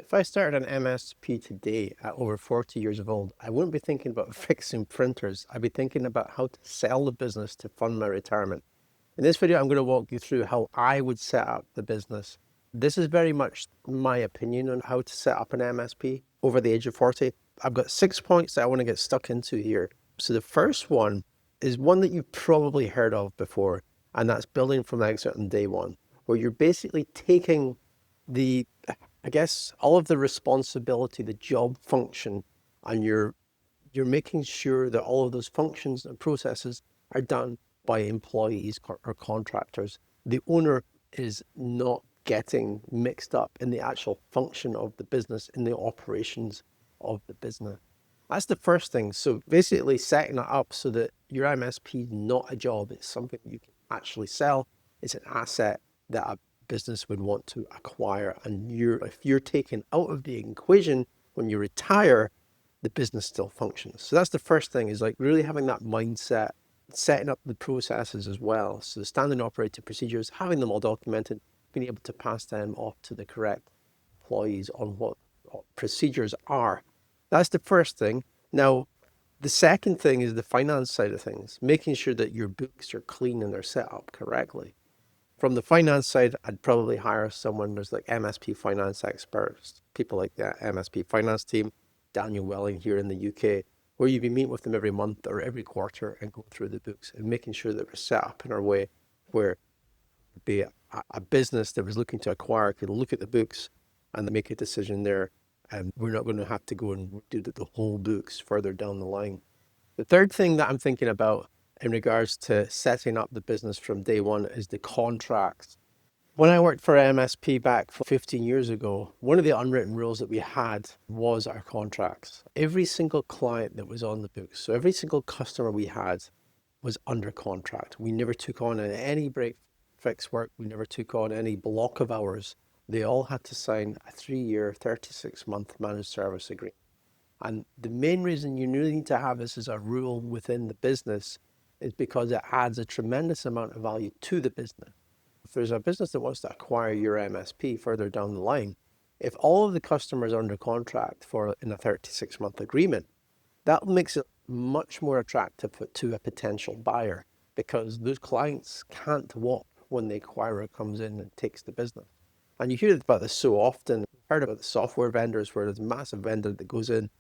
If I started an MSP today at over 40 years of old, I wouldn't be thinking about fixing printers. I'd be thinking about how to sell the business to fund my retirement. In this video, I'm going to walk you through how I would set up the business. This is very much my opinion on how to set up an MSP over the age of 40. I've got 6 points that I want to get stuck into here. So the first one is one that you've probably heard of before, and that's building from exit on day one, where you're basically taking all of the responsibility, the job function, and you're making sure that all of those functions and processes are done by employees or contractors. The owner is not getting mixed up in the actual function of the business, in the operations of the business. That's the first thing. So basically setting it up so that your MSP is not a job, it's something you can actually sell. It's an asset that a business would want to acquire. And if you're taken out of the equation when you retire, the business still functions. So that's the first thing, is like really having that mindset, setting up the processes as well. So the standard operating procedures, having them all documented, being able to pass them off to the correct employees on what procedures are. That's the first thing. Now, the second thing is the finance side of things, making sure that your books are clean and they're set up correctly. From the finance side, I'd probably hire someone, there's like MSP finance experts, people like that MSP finance team, Daniel Welling here in the UK, where you'd be meeting with them every month or every quarter and go through the books and making sure that we're set up in our way where be a business that was looking to acquire could look at the books and make a decision there. And we're not going to have to go and do the whole books further down the line. The third thing that I'm thinking about in regards to setting up the business from day one is the contracts. When I worked for MSP back 15 years ago, one of the unwritten rules that we had was our contracts. Every single client that was on the books, so every single customer we had was under contract. We never took on any break fix work. We never took on any block of hours. They all had to sign a 3-year, 36-month managed service agreement. And the main reason you really need to have this as a rule within the business is because it adds a tremendous amount of value to the business. If there's a business that wants to acquire your MSP further down the line, if all of the customers are under contract in a 36-month agreement, that makes it much more attractive to a potential buyer, because those clients can't walk when the acquirer comes in and takes the business. And you hear about this so often. I've heard about the software vendors where there's a massive vendor that goes in,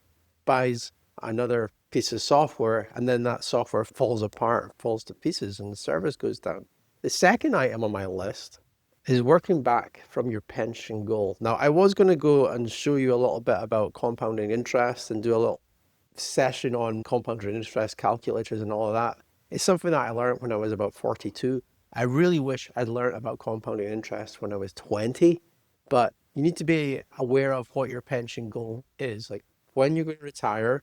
buys another piece of software, and then that software falls apart, falls to pieces, and the service goes down. The second item on my list is working back from your pension goal. Now, I was going to go and show you a little bit about compounding interest and do a little session on compounding interest calculators and all of that. It's something that I learned when I was about 42. I really wish I'd learned about compounding interest when I was 20, but you need to be aware of what your pension goal is. Like when you're going to retire,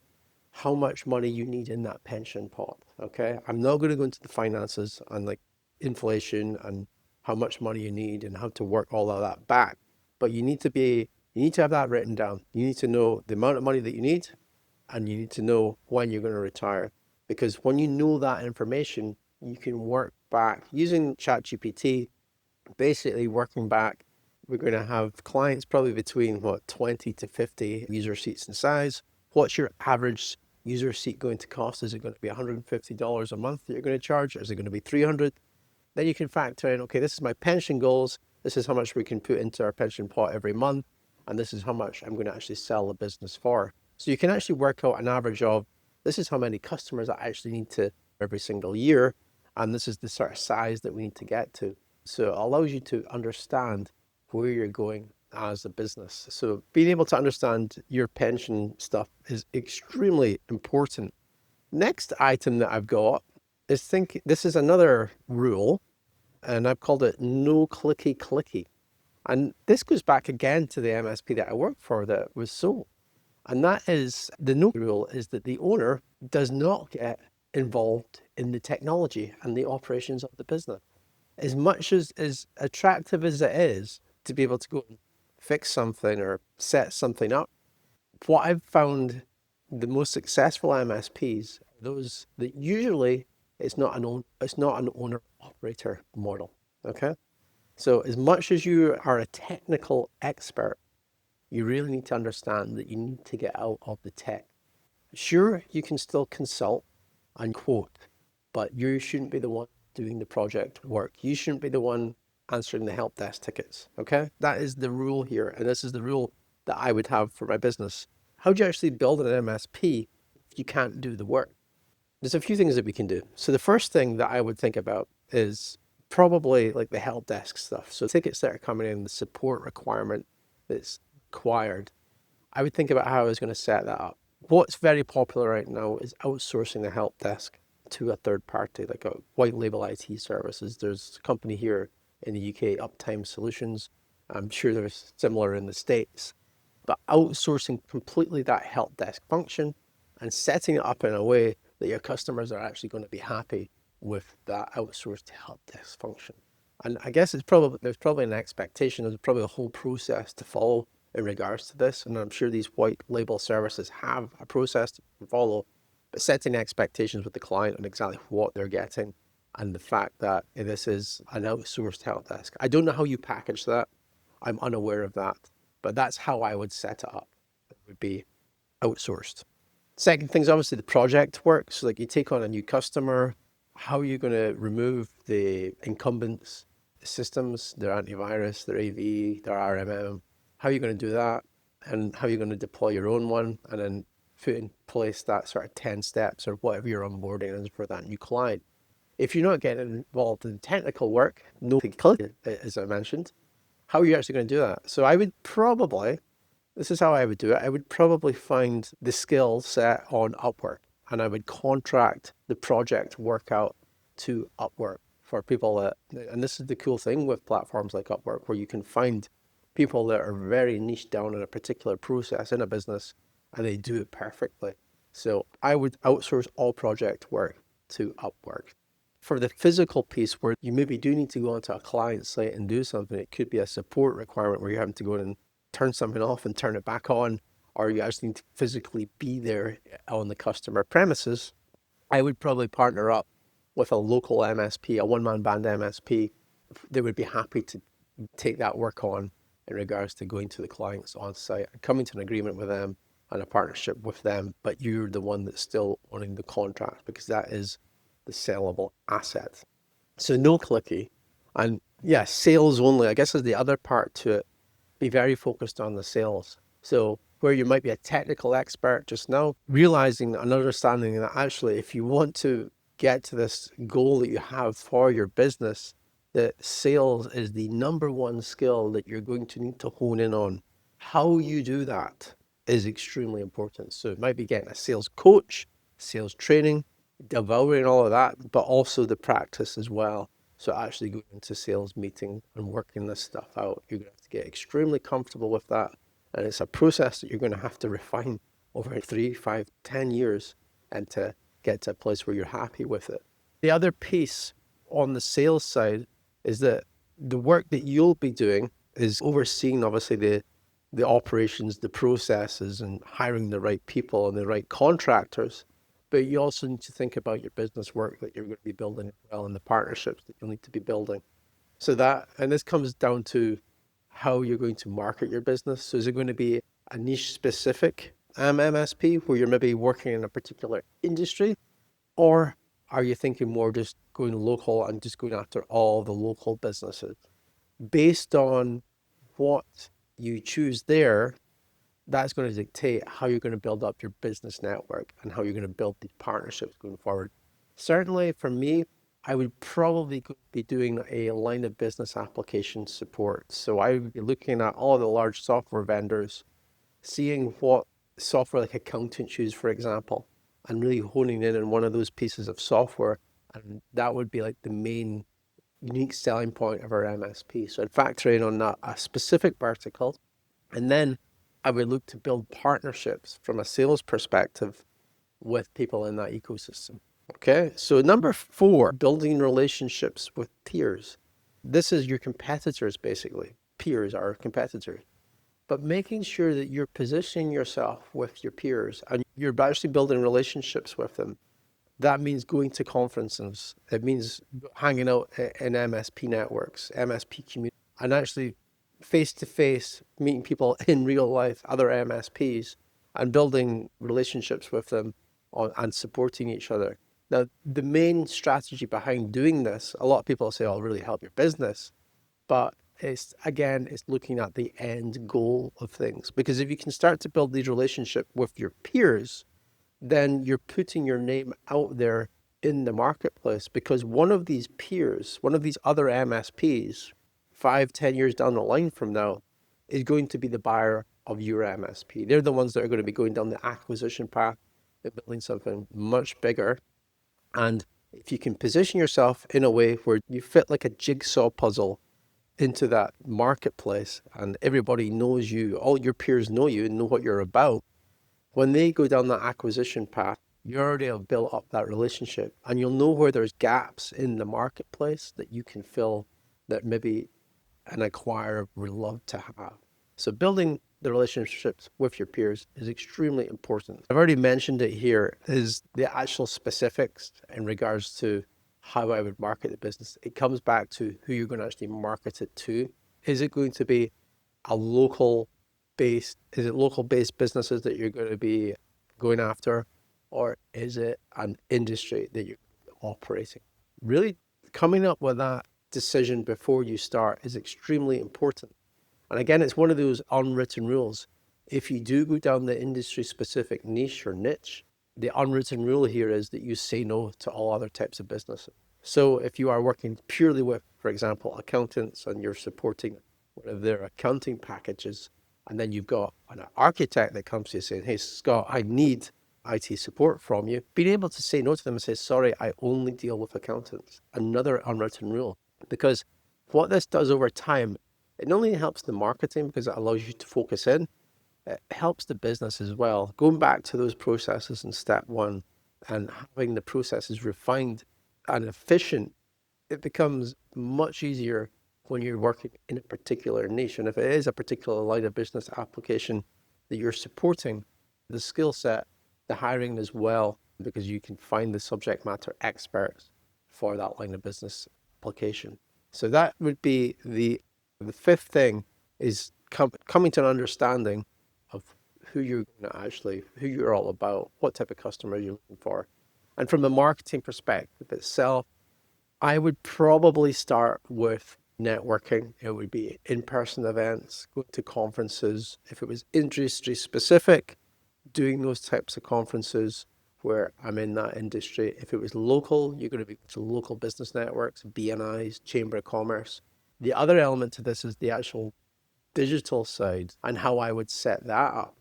how much money you need in that pension pot, okay? I'm not going to go into the finances and like inflation and how much money you need and how to work all of that back, but you need to have that written down. You need to know the amount of money that you need, and you need to know when you're going to retire. Because when you know that information, you can work back using ChatGPT, basically working back. We're going to have clients probably between 20 to 50 user seats in size. What's your average user seat going to cost? Is it going to be $150 a month that you're going to charge? Or is it going to be 300? Then you can factor in, okay, this is my pension goals. This is how much we can put into our pension pot every month. And this is how much I'm going to actually sell the business for. So you can actually work out an average of, this is how many customers I actually need to every single year. And this is the sort of size that we need to get to. So it allows you to understand where you're going as a business. So being able to understand your pension stuff is extremely important. Next item that I've got is this is another rule, and I've called it No Clicky. And this goes back again to the MSP that I worked for that was sold. And that is, the no rule is that the owner does not get involved in the technology and the operations of the business. As much as attractive as it is to be able to go and fix something or set something up, what I've found the most successful MSPs are those that usually it's not an owner operator model. Okay. So as much as you are a technical expert, you really need to understand that you need to get out of the tech. Sure, you can still consult and quote, but you shouldn't be the one doing the project work. You shouldn't be the one answering the help desk tickets. Okay? That is the rule here. And this is the rule that I would have for my business. How do you actually build an MSP if you can't do the work? There's a few things that we can do. So the first thing that I would think about is probably like the help desk stuff. So tickets that are coming in, the support requirement that's required. I would think about how I was going to set that up. What's very popular right now is outsourcing the help desk to a third party, like a white label IT services. There's a company here in the UK, Uptime Solutions. I'm sure there's similar in the States. But outsourcing completely that help desk function and setting it up in a way that your customers are actually going to be happy with that outsourced help desk function. And I guess there's probably an expectation, there's probably a whole process to follow in regards to this. And I'm sure these white label services have a process to follow, but setting expectations with the client on exactly what they're getting and the fact that this is an outsourced help desk. I don't know how you package that. I'm unaware of that, but that's how I would set it up. It would be outsourced. Second thing is obviously the project work. So like you take on a new customer, how are you going to remove the incumbents systems, their antivirus, their AV, their RMM? How are you going to do that? And how are you going to deploy your own one and then put in place that sort of 10 steps or whatever your onboarding is for that new client? If you're not getting involved in technical work, no clicky, as I mentioned, how are you actually going to do that? So I would probably, this is how I would do it. I would probably find the skill set on Upwork and I would contract the project work out to Upwork for people that, and this is the cool thing with platforms like Upwork, where you can find people that are very niche down in a particular process in a business and they do it perfectly. So I would outsource all project work to Upwork. For the physical piece where you maybe do need to go onto a client site and do something, it could be a support requirement where you're having to go in and turn something off and turn it back on, or you actually need to physically be there on the customer premises. I would probably partner up with a local MSP, a one-man band MSP. They would be happy to take that work on in regards to going to the clients on site and coming to an agreement with them and a partnership with them, but you're the one that's still owning the contract because that is the sellable asset. So no clicky. And yeah, sales only, I guess is the other part to it. Be very focused on the sales. So where you might be a technical expert just now, realizing and understanding that actually if you want to get to this goal that you have for your business, that sales is the number one skill that you're going to need to hone in on. How you do that is extremely important. So it might be getting a sales coach, sales training, devouring all of that, but also the practice as well. So actually going into sales meeting and working this stuff out, you're going to have to get extremely comfortable with that. And it's a process that you're going to have to refine over 3, 5, 10 years and to get to a place where you're happy with it. The other piece on the sales side is that the work that you'll be doing is overseeing obviously the operations, the processes, and hiring the right people and the right contractors. But you also need to think about your business work that you're going to be building as well and the partnerships that you'll need to be building. So that, and this comes down to how you're going to market your business. So is it going to be a niche specific MSP where you're maybe working in a particular industry? Or are you thinking more just going local and just going after all the local businesses? Based on what you choose there, that's going to dictate how you're going to build up your business network and how you're going to build these partnerships going forward. Certainly for me, I would probably be doing a line of business application support. So I would be looking at all the large software vendors, seeing what software like accountants use, for example, and really honing in on one of those pieces of software. And that would be like the main unique selling point of our MSP. So I'd factor in on that, a specific vertical, and then I would look to build partnerships from a sales perspective with people in that ecosystem. Okay, so number 4, building relationships with peers. This is your competitors, basically. Peers are competitors. But making sure that you're positioning yourself with your peers and you're actually building relationships with them. That means going to conferences. It means hanging out in MSP networks, MSP community, and actually face-to-face, meeting people in real life, other MSPs, and building relationships with them and supporting each other. Now, the main strategy behind doing this, a lot of people say, "Oh, it'll really help your business," but it's looking at the end goal of things. Because if you can start to build these relationships with your peers, then you're putting your name out there in the marketplace, because one of these peers, one of these other MSPs, 5, 10 years down the line from now, is going to be the buyer of your MSP. They're the ones that are going to be going down the acquisition path and building something much bigger. And if you can position yourself in a way where you fit like a jigsaw puzzle into that marketplace and everybody knows you, all your peers know you and know what you're about, when they go down that acquisition path, you already have built up that relationship, and you'll know where there's gaps in the marketplace that you can fill, that maybe an acquirer would love to have. So building the relationships with your peers is extremely important. I've already mentioned it here, is the actual specifics in regards to how I would market the business. It comes back to who you're going to actually market it to. Is it going to be a local based, is it local based businesses that you're going to be going after, or is it an industry that you're operating? Really coming up with that decision before you start is extremely important. And again, it's one of those unwritten rules. If you do go down the industry specific niche or niche, the unwritten rule here is that you say no to all other types of businesses. So if you are working purely with, for example, accountants, and you're supporting one of their accounting packages, and then you've got an architect that comes to you saying, "Hey, Scott, I need IT support from you," being able to say no to them and say, "Sorry, I only deal with accountants." Another unwritten rule. Because what this does over time, it not only helps the marketing because it allows you to focus in, it helps the business as well. Going back to those processes in step one and having the processes refined and efficient, it becomes much easier when you're working in a particular niche. And if it is a particular line of business application that you're supporting, the skill set, the hiring as well, because you can find the subject matter experts for that line of business application. So that would be the fifth thing, is coming to an understanding of who you're all about, what type of customer you're looking for. And from a marketing perspective itself, I would probably start with networking. It would be in-person events, going to conferences. If it was industry specific, doing those types of conferences where I'm in that industry. If it was local, you're going to be to local business networks, BNIs, Chamber of Commerce. The other element to this is the actual digital side and how I would set that up.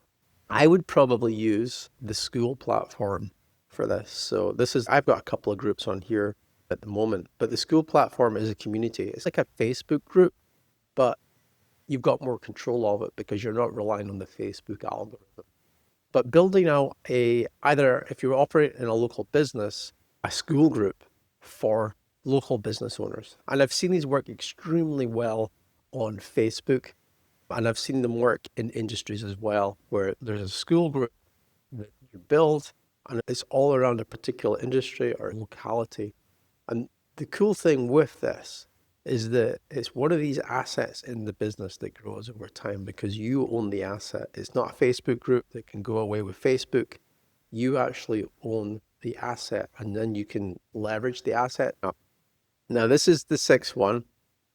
I would probably use the school platform for this. So I've got a couple of groups on here at the moment, but the school platform is a community. It's like a Facebook group, but you've got more control of it because you're not relying on the Facebook algorithm. But building out either if you're operating in a local business, a school group for local business owners. And I've seen these work extremely well on Facebook, and I've seen them work in industries as well, where there's a school group that you build, and it's all around a particular industry or locality. And the cool thing with this is that it's one of these assets in the business that grows over time because you own the asset. It's not a Facebook group that can go away with Facebook. You actually own the asset, and then you can leverage the asset up. Now, this is the sixth one,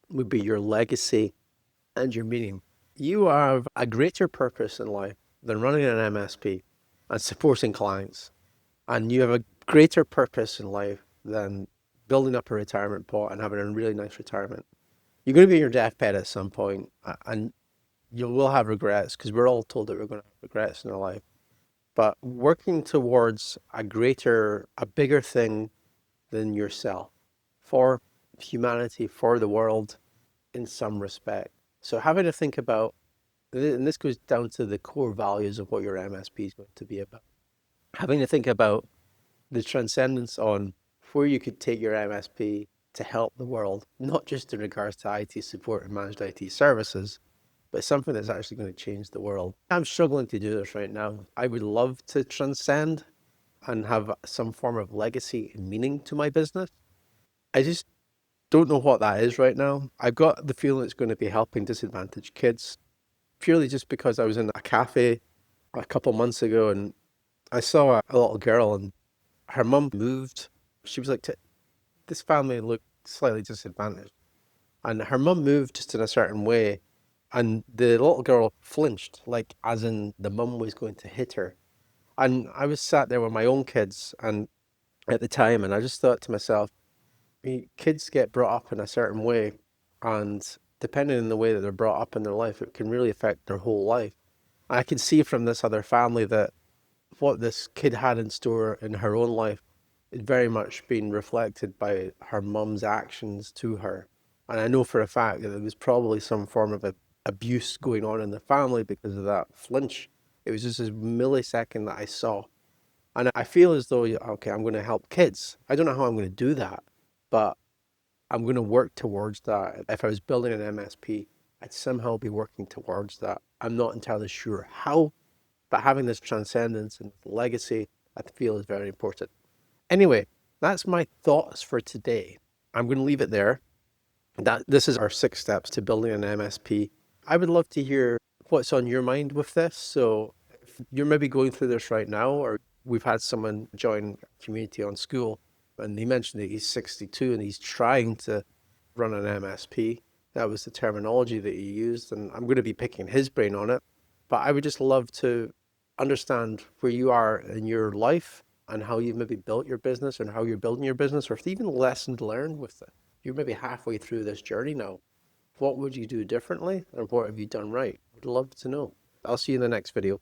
would be your legacy and your meaning. You have a greater purpose in life than running an MSP and supporting clients. And you have a greater purpose in life than building up a retirement pot and having a really nice retirement. You're going to be on your deathbed at some point, and you will have regrets, because we're all told that we're going to have regrets in our life. But working towards a bigger thing than yourself for humanity, for the world in some respect. So having to think about, and this goes down to the core values of what your MSP is going to be about. Having to think about the transcendence on where you could take your MSP to help the world, not just in regards to IT support and managed IT services, but something that's actually going to change the world. I'm struggling to do this right now. I would love to transcend and have some form of legacy and meaning to my business. I just Don't know what that is right now. I've got the feeling it's going to be helping disadvantaged kids, purely just because I was in a cafe a couple months ago and I saw a little girl and her mum moved. She was like, this family looked slightly disadvantaged. And her mum moved just in a certain way. And the little girl flinched, like as in the mum was going to hit her. And I was sat there with my own kids and at the time, and I just thought to myself, kids get brought up in a certain way, and depending on the way that they're brought up in their life, it can really affect their whole life. I can see from this other family that what this kid had in store in her own life is very much being reflected by her mum's actions to her. And I know for a fact that there was probably some form of abuse going on in the family because of that flinch. It was just a millisecond that I saw. And I feel as though, okay, I'm going to help kids. I don't know how I'm going to do that, but I'm going to work towards that. If I was building an MSP, I'd somehow be working towards that. I'm not entirely sure how, but having this transcendence and legacy, I feel is very important. Anyway, that's my thoughts for today. I'm going to leave it there. This is our 6 steps to building an MSP. I would love to hear what's on your mind with this. So if you're maybe going through this right now, or we've had someone join community on school and he mentioned that he's 62 and he's trying to run an MSP. That was the terminology that he used, and I'm going to be picking his brain on it. But I would just love to understand where you are in your life and how you've maybe built your business and how you're building your business, or if even lessons learned with it. You're maybe halfway through this journey now. What would you do differently and what have you done right? I'd love to know. I'll see you in the next video.